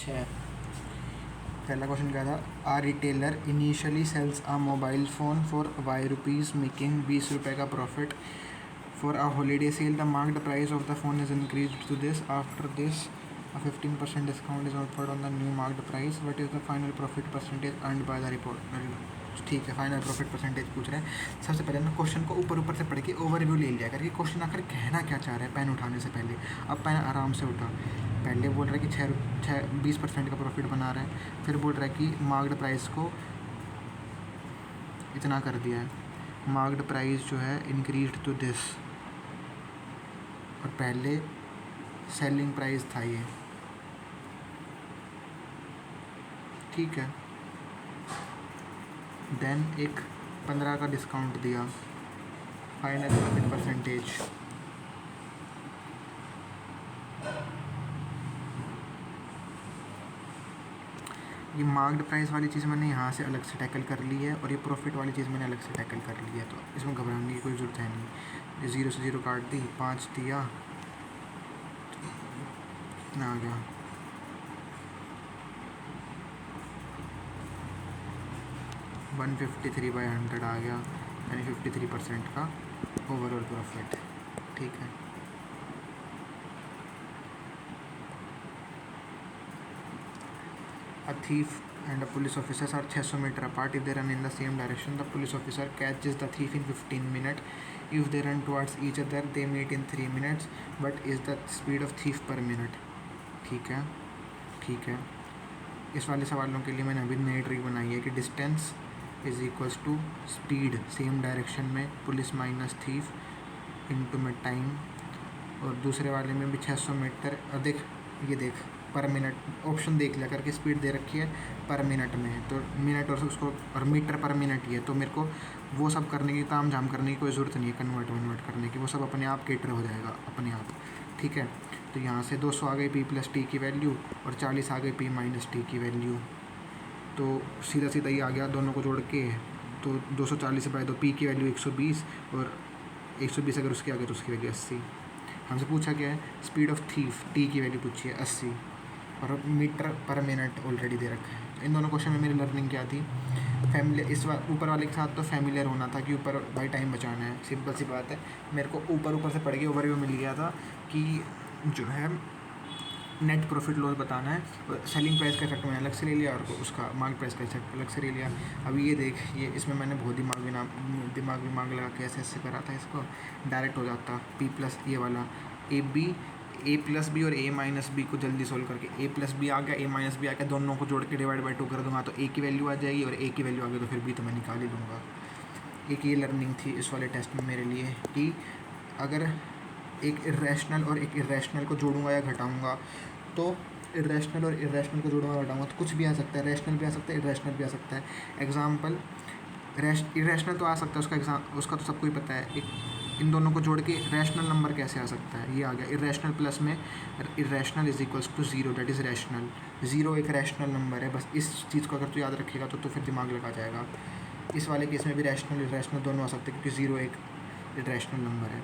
छः। पहला क्वेश्चन क्या था, a retailer initially sells a mobile phone for Y rupees making 20 रुपये का profit for a holiday sale. The marked price of the phone is increase to this after this a 15% discount is offered on the new marked price. What is the final profit percentage earned by the report. ठीक है, final profit percentage पूछ रहे हैं। सबसे पहले ना question को ऊपर से पढ़ के ओवरव्यू ले लिया करके क्वेश्चन आखिर कहना क्या चाह रहा है पेन उठाने से पहले। अब पेन आराम से उठा। पहले बोल रहा है कि 20% का प्रॉफिट बना रहा है, फिर बोल रहा है कि मार्क्ड प्राइस को इतना कर दिया है, मार्क्ड प्राइस जो है इंक्रीज टू दिस, और पहले सेलिंग प्राइस था ये। ठीक है, देन एक 15 का डिस्काउंट दिया, फाइनल प्रॉफिट परसेंटेज। ये मार्क्ड प्राइस वाली चीज़ मैंने यहाँ से अलग से टैकल कर ली है, और ये प्रॉफिट वाली चीज़ मैंने अलग से टैकल कर ली है, तो इसमें घबराने की कोई ज़रूरत है नहीं। ये 0 से 0 काट दी, 5 दिया, कितना आ गया, 153/100 आ गया, यानी 53% का ओवरऑल प्रॉफिट। ठीक है, a thief and a police officer are 600 meter apart. If they run in the same direction, the police officer catches the thief in 15 minutes. If they run towards each other, they meet in 3 minutes. What is the speed of thief per minute? ठीक है, ठीक है। इस वाले सवालों के लिए मैंने अभी नई ट्रिक बनाई है कि distance is equals to speed same direction में पुलिस माइनस थीफ इनटू में टाइम, और दूसरे वाले में भी 600 मीटर। और देख, ये देख पर मिनट ऑप्शन देख लिया करके, स्पीड दे रखी है पर मिनट में, तो मिनट और उसको और मीटर पर मिनट ही है, तो मेरे को वो सब करने की, ताम झाम करने की कोई ज़रूरत नहीं है, कन्वर्ट करने की, वो सब अपने आप कैटर हो जाएगा अपने आप। ठीक है, तो यहाँ से 200 आ गई पी प्लस टी की वैल्यू, और 40 आ गई पी माइनस टी की वैल्यू, तो सीधा सीधा ही आ गया दोनों को जोड़ के। तो 240 से बाय दो, पी की वैल्यू 120, और 120 अगर उसके आगे तो उसकी वैल्यू 80। हमसे पूछा क्या है, स्पीड ऑफ थीफ, टी की वैल्यू पूछी है 80, और मीटर पर मिनट ऑलरेडी दे रखा है। इन दोनों क्वेश्चन में मेरी लर्निंग क्या थी, इस ऊपर वाले के साथ तो फैमिलियर होना था कि ऊपर भाई टाइम बचाना है, सिंपल सी बात है। मेरे को ऊपर से पढ़ के ओवरव्यू मिल गया था कि जो है नेट प्रॉफिट लॉस बताना है, सेलिंग प्राइस का इफेक्ट मैंने अलग से ले लिया, और उसका मार्केट प्राइस का इफेक्ट अलग से ले लिया। अभी ये देख, ये इसमें मैंने बहुत दिमाग लगा के ऐसे करा था, इसको डायरेक्ट हो जाता पी प्लस ये वाला ए प्लस बी और ए माइनस बी को जल्दी सोल्व करके, ए प्लस बी आ गया, ए माइनस बी आ गया, दोनों को जोड़ के डिवाइड बाई 2 कर दूंगा तो ए की वैल्यू आ जाएगी, और ए की वैल्यू आ गई तो फिर बी तो मैं निकाल ही दूँगा। एक ये लर्निंग थी इस वाले टेस्ट में मेरे लिए कि अगर एक इरेशनल और एक इरेशनल को जोड़ूंगा या घटाऊंगा, तो इरेशनल और इरेशनल को जोड़ूंगा घटाऊंगा तो कुछ भी आ सकता है, रैशनल भी आ सकता है, इरेशनल भी आ सकता है। एग्जाम्पल, इरेशनल तो आ सकता है, उसका तो सबको ही पता है। एक इन दोनों को जोड़ के रैशनल नंबर कैसे आ सकता है, ये आ गया इरेशनल प्लस में irrational is equals to 0, that is rational. 0 एक रैशनल नंबर है, बस इस चीज़ को अगर तू याद रखेगा तो फिर दिमाग लगा जाएगा। इस वाले केस में भी रैशनल इरेशनल दोनों आ सकते हैं, क्योंकि 0 एक इरेशनल नंबर है।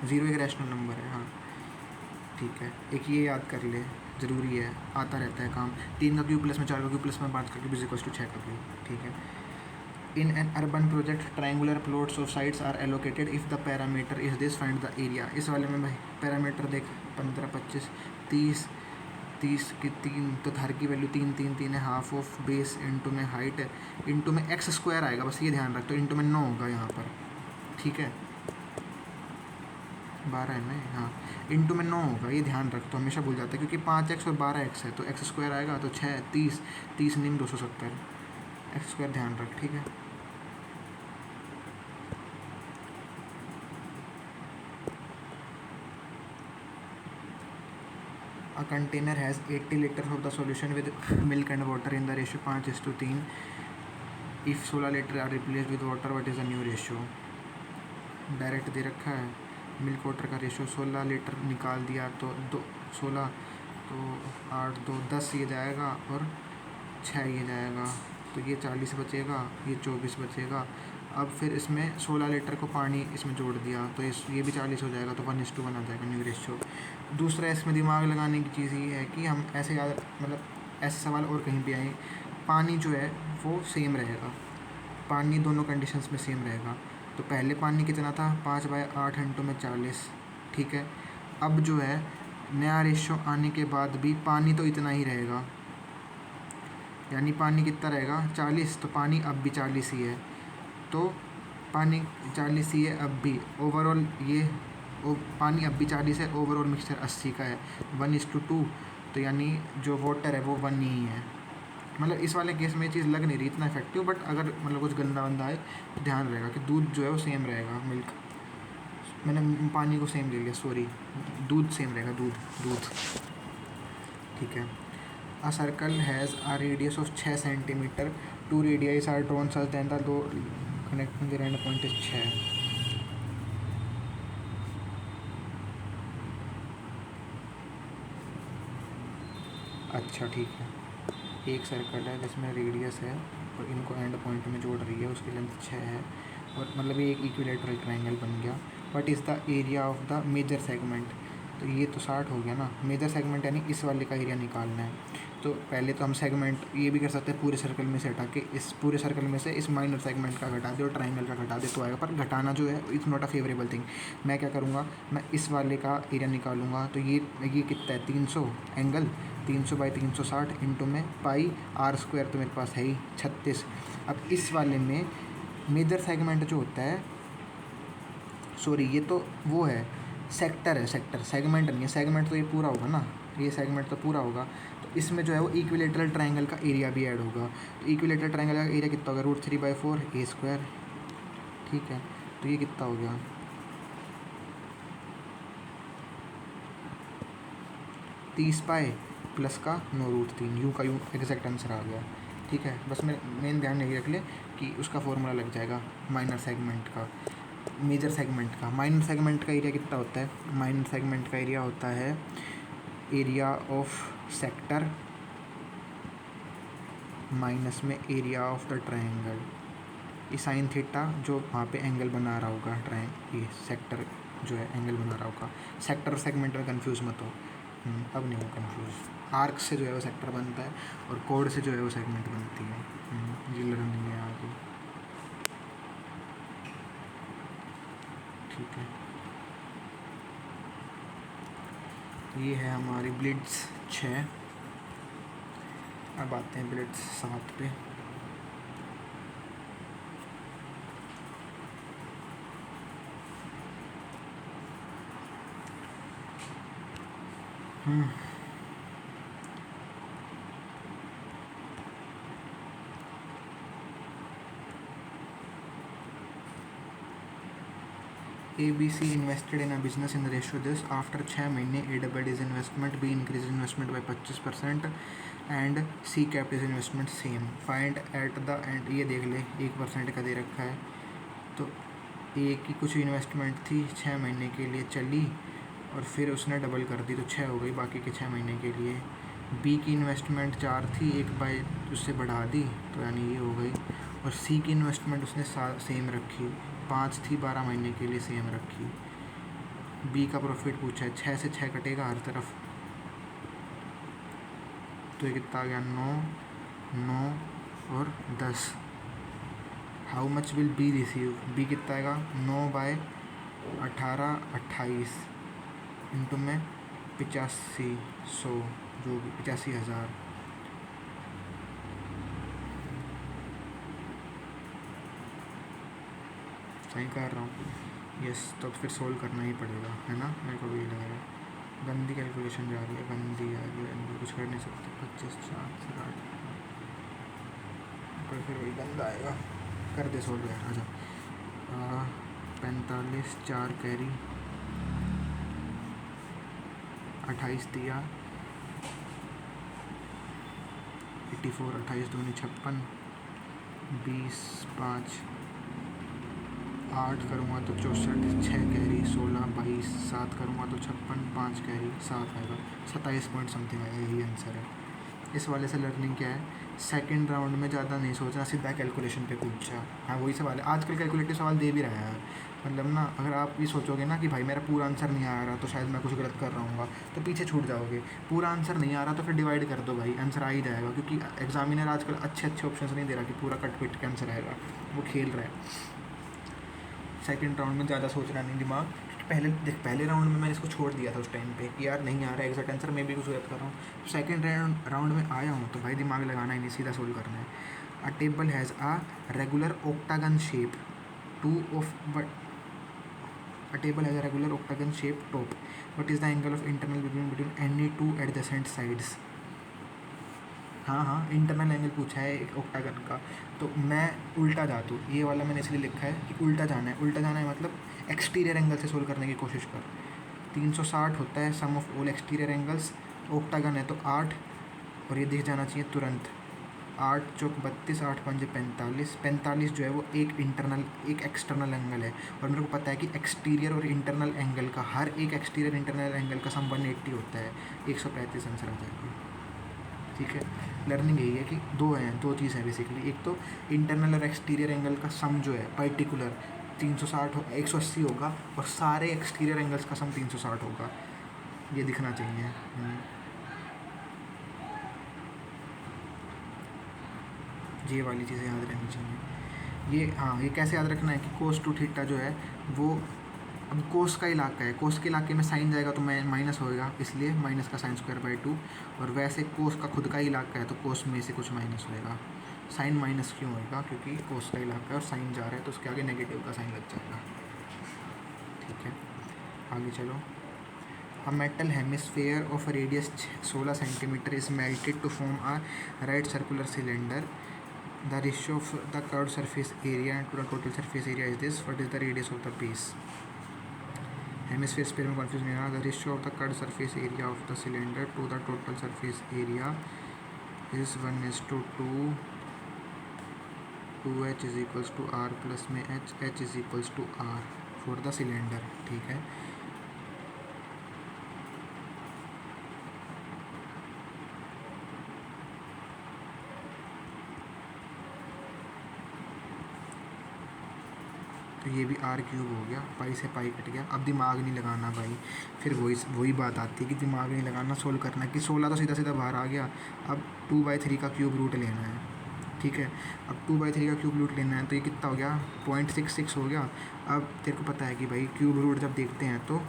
0 एक रैशनल नंबर है, हाँ ठीक है। एक ये याद कर ले, ज़रूरी है, आता रहता है काम। 3 का क्यूब प्लस में 4 का क्यूब प्लस में 5 का क्यूब इज इक्वल्स टू 6 का क्यूब। ठीक है, in an urban project triangular plots of sides are allocated if the parameter is this, find the area. इस वाले में भाई पैरामीटर देख, 15, 25, 30 की 3, तो हर की वैल्यू 3 3 3 है, हाफ ऑफ बेस इंटू में हाइट इंटू में एक्स स्क्वायर आएगा, बस ये ध्यान रख, तो इंटू में 9 होगा यहाँ पर। ठीक है, 12 है ना, हाँ, इंटू में 9 होगा, ये ध्यान रख, तो हमेशा भूल जाता है, क्योंकि 5x और 12x है, तो एक्स स्क्वायर आएगा, तो 6 30 30 निम 270 एक्स स्क्वायर, ध्यान रख। ठीक है, A container has 80 liters of the solution with milk and water in the ratio 5:3. If 16 litre are replaced with water, what is the new ratio? Direct दे रखा है, मिल्क वाटर का रेशो 16 लीटर निकाल दिया, तो 16 तो 8 2 10 ये जाएगा, और 6 ये जाएगा, तो ये 40 बचेगा, ये 24 बचेगा, अब फिर इसमें 16 लीटर को पानी इसमें जोड़ दिया तो ये भी 40 हो जाएगा, तो 1:1 आ जाएगा न्यू रेशियो। दूसरा इसमें दिमाग लगाने की चीज़ ये है कि हम ऐसे याद मतलब ऐसे सवाल और कहीं भी आए, पानी जो है वो सेम रहेगा, पानी दोनों कंडीशंस में सेम रहेगा। तो पहले पानी कितना था, 5/8 इंटू में 40, ठीक है। अब जो है नया रेशियो आने के बाद भी पानी तो इतना ही रहेगा, यानी पानी कितना रहेगा 40, तो पानी अब भी 40 ही है, तो पानी 40 ही है अब भी। ओवरऑल पानी अब भी 40 है, ओवरऑल मिक्सचर 80 का है, 1:2, तो यानी जो वाटर है वो 1 ही है। मतलब इस वाले केस में ये चीज़ लग नहीं रही इतना इफेक्टिव, बट अगर मतलब कुछ गंदा वंदा आए तो ध्यान रहेगा कि दूध जो है वो सेम रहेगा, मिल्क, मैंने पानी को सेम ले लिया, सॉरी, दूध सेम रहेगा, दूध, ठीक है। A circle has a radius of 6 centimeter. Two radii are drawn such that the connecting their end point is 6. अच्छा ठीक है, एक सर्कल है जिसमें रेडियस है और इनको एंड पॉइंट में जोड़ रही है, उसकी लेंथ 6 है, और मतलब ये एक इक्विलेटरल ट्रायंगल बन गया। What is the area of the major segment, तो ये तो 60 हो गया ना, मेजर सेगमेंट यानी इस वाले का एरिया निकालना है। तो पहले तो हम सेगमेंट ये भी कर सकते हैं, पूरे सर्कल में से हटा के इस पूरे सर्कल में से इस माइनर सेगमेंट का घटा दे और ट्रायंगल का घटा दे तो आएगा, पर घटाना जो है it's not a favourable thing. मैं क्या करूँगा, मैं इस वाले का एरिया निकालूंगा, तो ये कितना है 300, एंगल 300/360 इंटू में पाई r² तो मेरे पास है ही 36। अब इस वाले में मेजर सेगमेंट जो होता है, सॉरी ये तो वो है सेक्टर है, सेक्टर सेगमेंट नहीं है, सेगमेंट तो ये पूरा होगा ना, ये सेगमेंट तो पूरा होगा, तो इसमें जो है वो इक्विलेटरल ट्रायंगल का एरिया भी ऐड होगा। तो इक्विलेटरल ट्रायंगल का एरिया कितना होगा, √3/4 a², ठीक है। तो ये कितना हो गया 30 पाए प्लस का 9√3, यूँ का यूँ एग्जैक्ट आंसर आ गया, ठीक है। बस मेन ध्यान यही रख ले कि उसका फॉर्मूला लग जाएगा माइनर सेगमेंट का, मेजर सेगमेंट का। माइनर सेगमेंट का एरिया कितना होता है, माइनर सेगमेंट का एरिया होता है एरिया ऑफ सेक्टर माइनस में एरिया ऑफ द ट्रायंगल, ये साइन थीटा जो वहाँ पे एंगल बना रहा होगा, ये सेक्टर जो है एंगल बना रहा होगा। सेक्टर और सेगमेंट में कंफ्यूज मत हो, अब नहीं हो कंफ्यूज। आर्क से जो है वो सेक्टर बनता है और कोड से जो है वो सेगमेंट बनती है, ये लर्निंग है आगे, ठीक है। ये है हमारी ब्लिट्स 6। अब आते हैं ब्लिट्स 7 पे। ABC invested in a business in the ratio this, after 6 महीने A doubled his investment, B increased investment by 25% and C kept his investment same. Find at the end, ये देख ले 1% का दे रखा है, तो A की कुछ इन्वेस्टमेंट थी 6 महीने के लिए चली और फिर उसने डबल कर दी तो 6 हो गई बाकी के 6 महीने के लिए। B की इन्वेस्टमेंट 4 थी, 1 उससे बढ़ा दी तो यानी ये हो गई, और C की इन्वेस्टमेंट उसने सेम रखी, 5 थी 12 महीने के लिए सेम रखी। बी का प्रॉफिट पूछा है, 6 से 6 कटेगा हर तरफ, तो ये कितना आ गया 9, 9 और 10। How much will be receive, B कितना आएगा 9/18 28 इंटू में 8500, जो 85,000। सही कर रहा हूँ, यस। तो फिर सोल्व करना ही पड़ेगा, है ना, मेरे को भी लग रहा है। गंदी कैलकुलेशन जा रही है, गंदी आ रही है, कुछ कर नहीं सकते। 25 4 से 8 पर फिर वही गंदा आएगा, कर दे सोल्व यार, आजा। 45 4 कैरी 28 दिया, 84 28 दूनी 56, 20 5 8 करूँगा तो 64, 6 कैरी 16 22, 7 करूँगा तो 56, 5 कैरी 7 आएगा, 27 पॉइंट समथिंग आएगा, यही आंसर है। इस वाले से लर्निंग क्या है, सेकंड राउंड में ज़्यादा नहीं सोचना, सीधा कैलकुलेशन पे कूद जा। हाँ वही सवाल है, आजकल कैलकुलेटिव सवाल दे भी रहा है। मतलब ना, अगर आप ये सोचोगे ना कि भाई मेरा पूरा आंसर नहीं आ रहा तो शायद मैं कुछ गलत कर रहा हूँ, तो पीछे छूट जाओगे। पूरा आंसर नहीं आ रहा तो फिर डिवाइड कर दो भाई, आंसर आ ही जाएगा, क्योंकि एग्जामिनर आजकल अच्छे अच्छे ऑप्शन नहीं दे रहा कि पूरा कट पिट के आंसर आएगा, वो खेल रहा है। सेकंड राउंड में ज़्यादा सोचना नहीं दिमाग, पहले देख पहले राउंड में मैंने इसको छोड़ दिया था उस टाइम पे कि यार नहीं आ रहा है एग्जैक्ट आंसर, मैं भी कुछ गलत कर रहा हूँ। सेकंड राउंड में आया हूँ तो भाई दिमाग लगाना ही नहीं, सीधा सोल्व करना है। अ table has a regular octagon shape two of but a table has a regular octagon shaped top. What is the angle of internal between any two adjacent sides? हाँ हाँ, इंटरनल एंगल पूछा है एक octagon का, तो मैं उल्टा धातु, ये वाला मैंने इसलिए लिखा है कि उल्टा जाना है। उल्टा जाना है मतलब एक्सटीरियर एंगल से सोल्व करने की कोशिश कर। 360 होता है sum of all exterior angles, octagon है तो 8, और ये दिख जाना चाहिए तुरंत। 8 चौक 32, 8 पंजे 45, 45 जो है वो एक इंटरनल एक एक्सटर्नल एंगल है, और मेरे को पता है कि एक्सटीरियर और इंटरनल एंगल का, हर एक एक्सटीरियर इंटरनल एंगल का सम 180 होता है, 135 आंसर आ जाएगा। ठीक है, लर्निंग यही है कि दो चीज़ है बेसिकली, एक तो इंटरनल और एक्सटीरियर एंगल का सम जो है पर्टिकुलर 360 180 होगा, और सारे एक्सटीरियर एंगल्स का सम 360 होगा, ये दिखना चाहिए। ये वाली चीज़ें याद रहनी चाहिए। ये हाँ, ये कैसे याद रखना है कि कोस टू थीटा जो है वो, अब कोस का इलाका है, कोस के इलाके में साइन जाएगा तो माइनस होएगा, इसलिए माइनस का साइन स्क्वायर बाई 2, और वैसे कोस का खुद का इलाका है तो कोस में से कुछ माइनस होएगा। साइन माइनस क्यों होएगा, क्योंकि कोस का इलाका है और साइन जा रहा है तो उसके आगे नेगेटिव का साइन लग जाएगा। ठीक है, आगे चलो। A metal hemisphere of a radius 16 centimeter is melted to form a right circular cylinder. The ratio of the curved surface area to the total surface area is this. What is the radius of the base? Hemisphere sphere में confuse नहीं होना। The ratio of the curved surface area of the cylinder to the total surface area is 1:2. 2h is equals to r plus में h is equals to r for the cylinder। ठीक है, तो ये भी r cube हो गया, पाई से pi cut गया। अब दिमाग नहीं लगाना भाई, फिर वही बात आती है कि दिमाग नहीं लगाना, सोल्व करना है। कि 16 तो सीधा सीधा बाहर आ गया, अब 2/3 का क्यूब रूट लेना है। ठीक है, अब 2/3 का क्यूब रूट लेना है तो ये कितना हो गया, 0.66 हो गया। अब तेरे को पता है कि भाई क्यूब रूट जब देखते हैं तो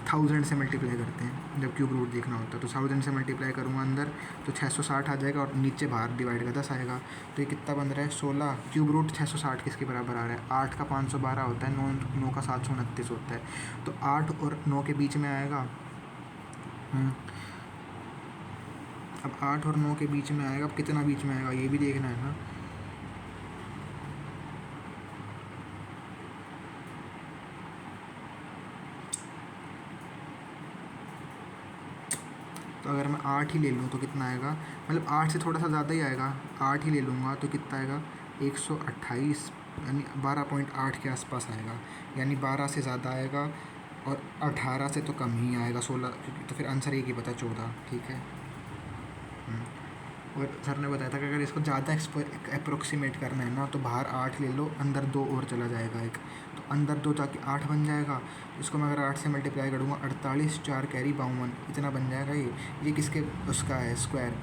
1000 से मल्टीप्लाई करते हैं, जब क्यूब रूट देखना होता है तो 1000 से मल्टीप्लाई करूँगा अंदर तो 660 आ जाएगा, और नीचे बाहर डिवाइड का 10 आएगा, तो ये कितना बन रहा है 16। क्यूब रूट 660 किसके बराबर आ रहा है, 8 का 512 होता है, 9 का 729 होता है, तो 8 और 9 के बीच में आएगा। अब 8 और 9 के बीच में आएगा, अब कितना बीच में आएगा ये भी देखना है ना। तो अगर मैं 8 ही ले लूँ तो कितना आएगा, मतलब 8 से थोड़ा सा ज़्यादा ही आएगा, 8 ही ले लूँगा तो कितना आएगा 128, यानी 12.8 के आसपास आएगा, यानी 12 से ज़्यादा आएगा, और 18 से तो कम ही आएगा, 16, तो फिर आंसर एक ही बता 14। ठीक है, और सर ने बताया था कि अगर इसको ज़्यादा अप्रोक्सीमेट करना है ना तो बाहर 8 ले लो, अंदर 2 और चला जाएगा एक, तो अंदर 2 जाके 8 बन जाएगा। इसको मैं अगर 8 से मल्टीप्लाई करूँगा 48, 4 कैरी 52, इतना बन जाएगा। ये किसके उसका है स्क्वायर,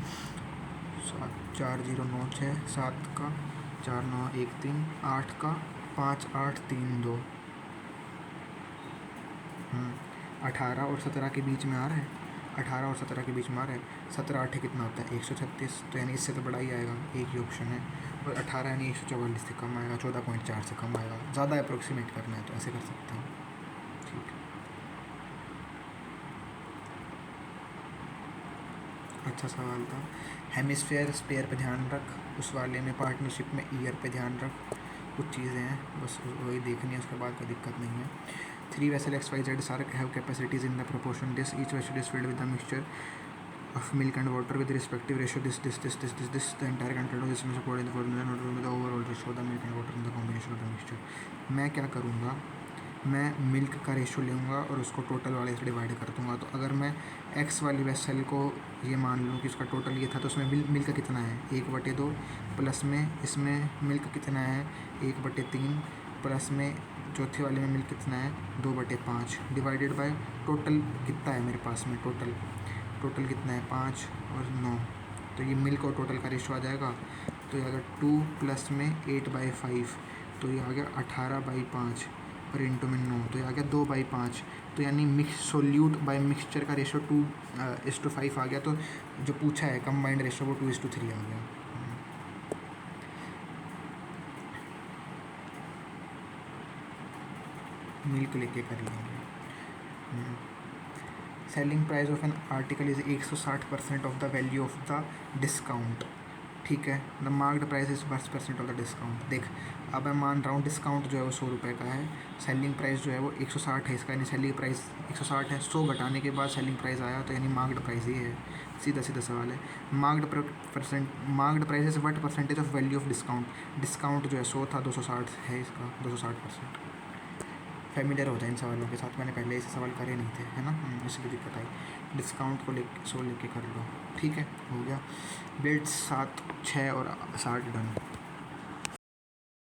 7 4 0 9 6 7 का 4 9 1 3 8 का 5 8 3 2, 18 और 17 के बीच में आ रहा है, 18 और 17 के बीच में आ रहा है। 17 8 कितना होता है 136, तो यानी इससे तो बड़ा ही आएगा, एक ही ऑप्शन है। और 18 यानी 144 से कम आएगा, 14.4 से कम आएगा। ज़्यादा अप्रोक्सीमेट करना है तो ऐसे कर सकते हैं। ठीक, अच्छा सवाल था। हेमिस्फेयर स्पेयर पे ध्यान रख, उस वाले में पार्टनरशिप में ईयर पे ध्यान रख, कुछ चीज़ें हैं बस वही देखनी है, उसके बाद कोई दिक्कत नहीं है। 3 vessel XYZ are have capacities in the proportion this, each vessel is filled with a mixture of milk and water with respective ratio this. The entire content of this mixture poured in the formula not with the overall ratio of the milk and water in the combination of the mixture. मैं क्या करूँगा, मैं milk का ratio लूँगा और उसको total वाले से डिवाइड कर दूँगा। तो अगर मैं एक्स वाली वेसल को ये मान लूँ कि उसका टोटल ये था, तो उसमें मिल्क कितना है 1/2 प्लस में इसमें मिल्क कितना है 1/3 प्लस में चौथे वाले में मिल्क कितना है 2/5 डिवाइडेड बाय टोटल कितना है मेरे पास में टोटल कितना है 5 और 9। तो ये मिल्क और टोटल का रेशो आ जाएगा। तो ये अगर 2 प्लस में 8/5 तो ये आ गया 18/5 और इंटू में 9 तो ये आ गया 2/5। तो यानी मिक्स सोल्यूट बाय मिक्सचर का रेशो 2:5 आ गया। तो जो पूछा है कंबाइंड रेशो वो 2:3 आ गया। मिल्क लेके कर लेंगे। Selling price of an article is 160% of the value of the discount. ठीक है, the marked price is 10% of the discount. देख अब मैं मान रहा हूँ डिस्काउंट जो है वो 100 रुपये का है, सेलिंग प्राइस जो है वो 160 है इसका, यानी सेलिंग प्राइस 160 है, 100 घटाने के बाद सेलिंग प्राइस आया तो यानी मार्क्ड प्राइस ये है। सीधा सीधा सवाल है। Marked price is what percentage of value of discount. Discount जो है 100 था, 260 है इसका, 260%। फैमिलियर हो जाए इन सवालों के साथ, मैंने पहले ऐसे सवाल करे नहीं थे, है ना, इसलिए दिक्कत आई। डिस्काउंट को 100 लेके कर लो। ठीक है, हो गया। बिट्स 7, 6 और 60 डन।